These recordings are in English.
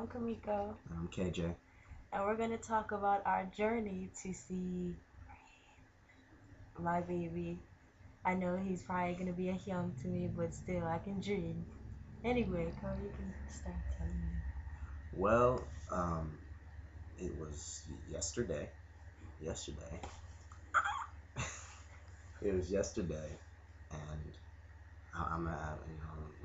I'm Kamiko, I'm KJ. and we're going to talk about our journey to see my baby. I know he's probably going to be a young to me, but still, I can dream. Anyway, Cole, you can start telling me. Well, it was yesterday. Yesterday. It was yesterday, and I'm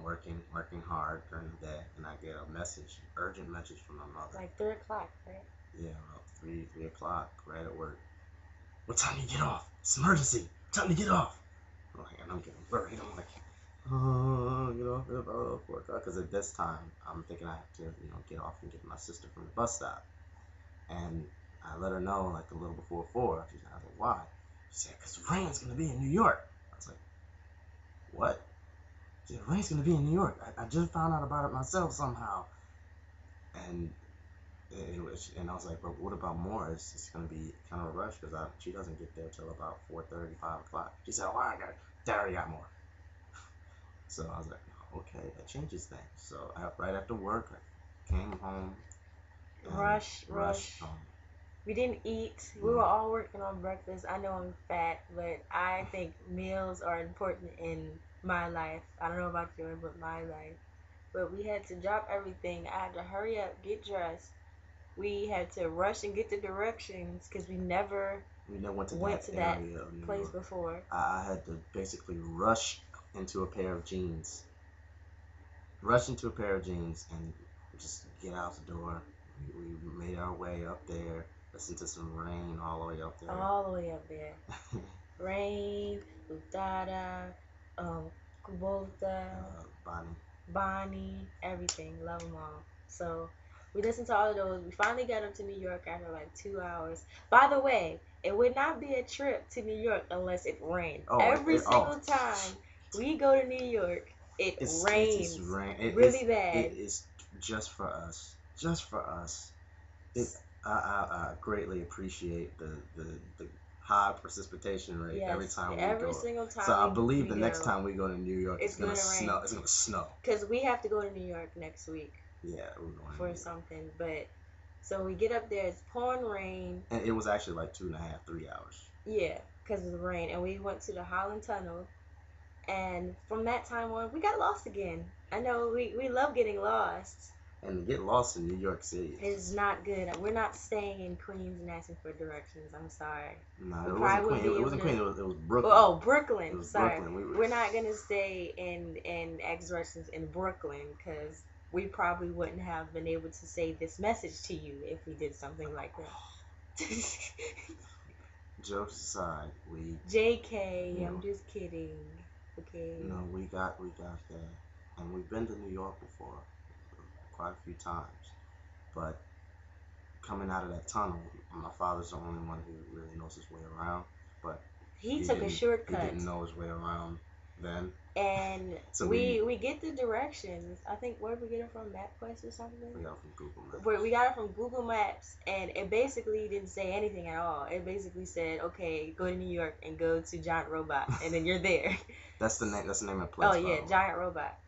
working hard during the day, and I get a message, urgent message from my mother. Like 3 o'clock, right? Yeah, about three o'clock, right at work. What time do you get off? It's emergency. Time to get off. And I'm getting worried. I'm like, oh, get off at about 4 o'clock. Because at this time, I'm thinking I have to, get off and get my sister from the bus stop. And I let her know like a little before 4. She said, I was like, why? She said, because Rain's gonna be in New York. I was like, what? She said, Rain's gonna be in New York. I just found out about it myself somehow. And and I was like, but what about more? It's gonna be kind of a rush because she doesn't get there till about 4:30, 5 o'clock. She said, oh, Dad already got more. So I was like, okay, that changes things. So right after work, I came home and Rush. rushed home. We didn't eat. We were all working on breakfast. I know I'm fat, but I think meals are important in my life. I don't know about yours, but my life. But we had to drop everything. I had to hurry up, get dressed. We had to rush and get the directions because We never went to went that to that area of New place York. before. I had to basically rush into a pair of jeans. Rush into a pair of jeans and just get out the door. We made our way up there, listened to some rain all the way up there. All the way up there. Rain, Utada, Kubota, Bonnie, everything. Love them all. So we listened to all of those. We finally got up to New York after like 2 hours. By the way, it would not be a trip to New York unless it rained. Every single time we go to New York, it rains really bad. It is just for us. Just for us. I greatly appreciate the high precipitation rate every time we go. Every single time. So I believe the next time we go to New York, it's gonna snow. It's gonna snow. Because we have to go to New York next week. Yeah, we're going for something. But so we get up there. It's pouring rain. And it was actually like 2.5, 3 hours. Yeah, because of the rain. And we went to the Holland Tunnel. And from that time on, we got lost again. I know we love getting lost. And to get lost in New York City is not good. We're not staying in Queens and asking for directions. I'm sorry. No, it wasn't Queens. It wasn't Queens. It was Brooklyn. Oh, Brooklyn. It was sorry. Brooklyn. We're not gonna stay and ask directions in Brooklyn because we probably wouldn't have been able to say this message to you if we did something like that. Jokes aside, JK, I'm just kidding. Okay. No, we got there, and we've been to New York before, quite a few times. But coming out of that tunnel, my father's the only one who really knows his way around. But he took a shortcut. He didn't know his way around then. And so we get the directions. I think where we get it from, MapQuest or something. We got it from Google Maps. We got it from Google Maps, and it basically didn't say anything at all. It basically said, "Okay, go to New York and go to Giant Robot, and then you're there." That's the name. That's the name of the place. Oh yeah, Giant Robot.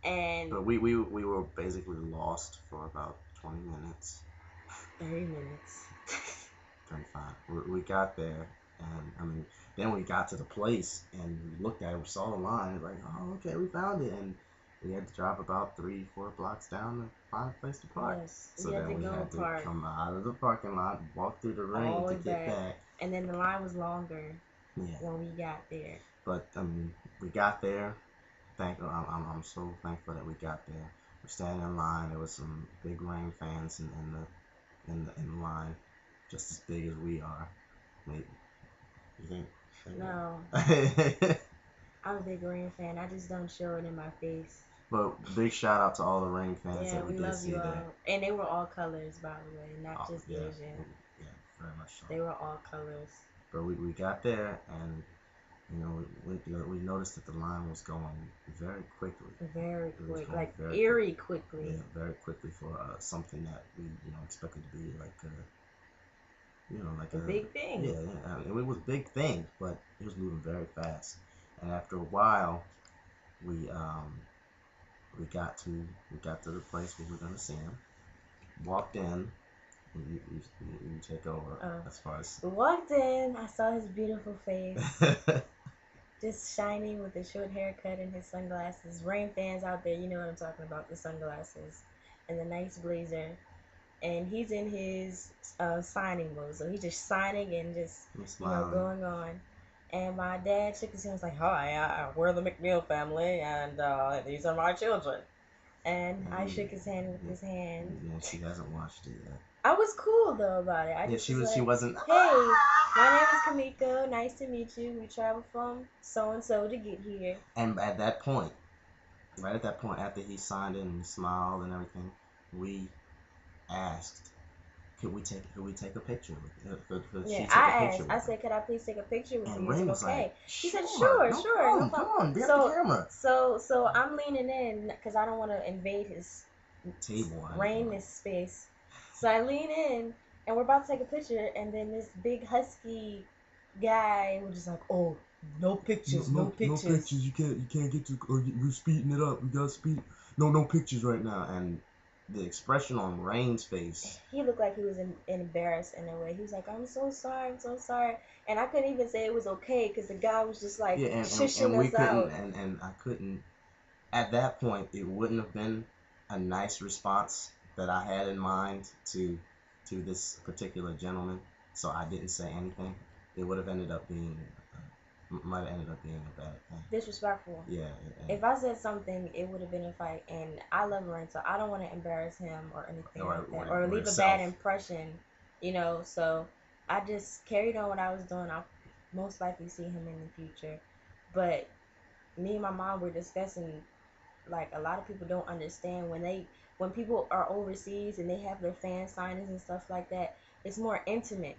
And but we were basically lost for about 20 minutes. 30 minutes. 35. We got there, and I mean, then we got to the place and we looked at it, we saw the line, like, oh, okay, we found it, and we had to drive about 3-4 blocks down to find a place to park. Yes, so then we had to come out of the parking lot, walk through the rain to get back. And then the line was longer when we got there. But I mean, we got there. I'm so thankful that we got there. We're standing in line. There was some big Rain fans in the line, just as big as we are. Maybe. You think? No. I'm a big Rain fan. I just don't show it in my face. But big shout out to all the Rain fans that we did love see you all. there. And they were all colors, by the way, not just Asian. Yeah, very much so. They were all colors. But we got there, and we noticed that the line was going very quickly. Very quick, like eerie quickly. Yeah, very quickly for something that we expected to be like a big thing. Yeah, I mean, it was a big thing, but it was moving very fast. And after a while, we we got to the place where we were gonna see him. Walked in. You take over as far as. We walked in. I saw his beautiful face, just shining with a short haircut and his sunglasses. Rain fans out there, you know what I'm talking about. The sunglasses and the nice blazer. And he's in his signing mode, so he's just signing and just going on. And my dad shook his hand, was like, "Hi, we're the McNeil family, and these are my children." And I shook his hand with his hand. Yeah, she hasn't watched it yet. I was cool though about it. She wasn't. Hey, my name is Kamiko. Nice to meet you. We traveled from so and so to get here. And at that point, right at that point, after he signed in and smiled and everything, we asked, could we take a picture with Yeah, I asked. I said, "Could I please take a picture with you?" Rain was okay. Like, he said, "Sure, no sure, problem, no problem. Come on, get the camera." So I'm leaning in because I don't want to invade his table. Rain's space. So I lean in, and we're about to take a picture, and then this big husky guy was just like, "Oh, no pictures, no pictures. No pictures. You can't get to. Or we're speeding it up. We got speed. No pictures right now." And the expression on Rain's face. He looked like he was embarrassed in a way. He was like, "I'm so sorry, I'm so sorry." And I couldn't even say it was okay because the guy was just like shushing us out. And I couldn't. At that point, it wouldn't have been a nice response that I had in mind to this particular gentleman. So I didn't say anything. It would have ended up being. Might have ended up being a bad thing. Disrespectful. Yeah. If I said something, it would have been a fight, and I love Rain, so I don't want to embarrass him or anything like that, or leave a bad impression, So I just carried on what I was doing. I'll most likely see him in the future, but me and my mom were discussing, like, a lot of people don't understand when people are overseas and they have their fan signings and stuff like that. It's more intimate.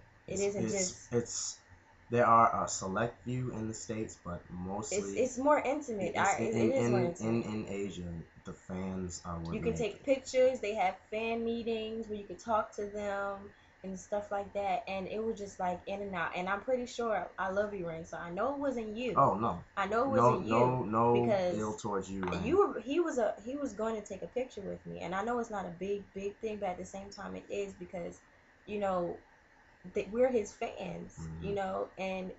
There are a select few in the States, but mostly it's more intimate. In Asia, the fans are. You can take pictures. They have fan meetings where you can talk to them and stuff like that. And it was just like in and out. And I'm pretty sure I love you, Rain. So I know it wasn't you. Oh no. I know it wasn't you. No because ill towards you. Rain. He was going to take a picture with me, and I know it's not a big thing, but at the same time it is because, we're his fans, and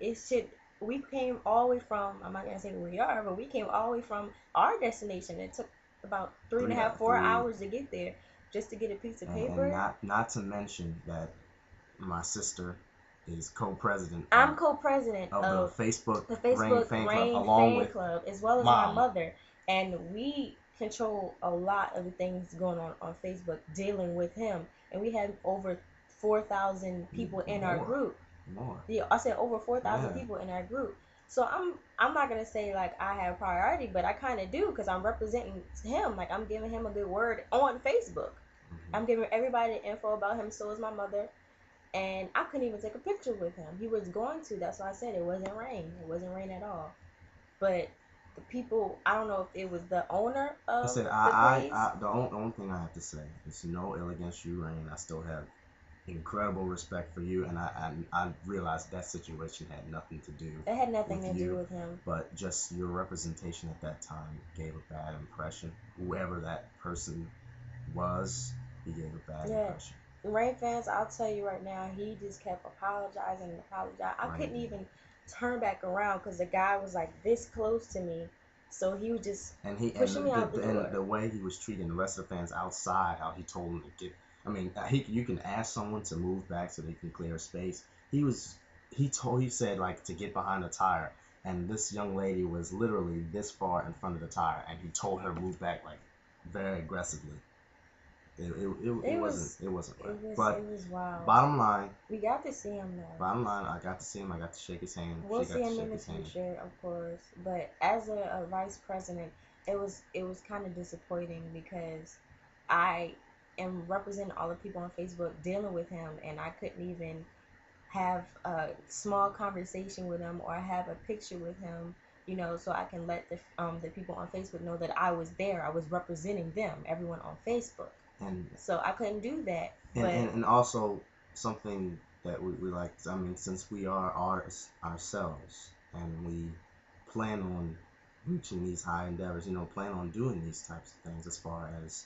we came all the way from, I'm not gonna say where we are, but we came all the way from our destination. It took about 3.5, 4 hours to get there just to get a piece of paper. And not to mention that my sister is co-president. I'm co-president of the Facebook Rain Fan Club, along with Club, as well as my mother, and we control a lot of the things going on Facebook dealing with him, and we have over 4,000 people in our group. More. Yeah, I said over 4,000 people in our group. So I'm not gonna say like I have priority, but I kind of do because I'm representing him. Like I'm giving him a good word on Facebook. Mm-hmm. I'm giving everybody the info about him. So is my mother, and I couldn't even take a picture with him. He was going to. That's why I said it wasn't Rain. It wasn't Rain at all. But the people, I don't know if it was the owner of the place. The only thing I have to say is no ill against you, Rain. I still have incredible respect for you, and I realized that situation had nothing to do. It had nothing to do with him. But just your representation at that time gave a bad impression. Whoever that person was, he gave a bad impression. Rain fans, I'll tell you right now, he just kept apologizing and apologizing. I couldn't even turn back around because the guy was like this close to me. So he was just pushing me out the door. And the way he was treating the rest of the fans outside, how he told them to get. I mean, you can ask someone to move back so they can clear space. He said like to get behind the tire, and this young lady was literally this far in front of the tire, and he told her to move back like very aggressively. It wasn't right. But it was wild. Bottom line, we got to see him though. Bottom line, I got to see him. I got to shake his hand. We'll see him in the future, of course. But as a vice president, it was kind of disappointing because I am representing all the people on Facebook dealing with him, and I couldn't even have a small conversation with him or have a picture with him, so I can let the people on Facebook know that I was there. I was representing them, everyone on Facebook. And so I couldn't do that. And also something that we like, I mean, since we are artists ourselves and we plan on reaching these high endeavors, plan on doing these types of things as far as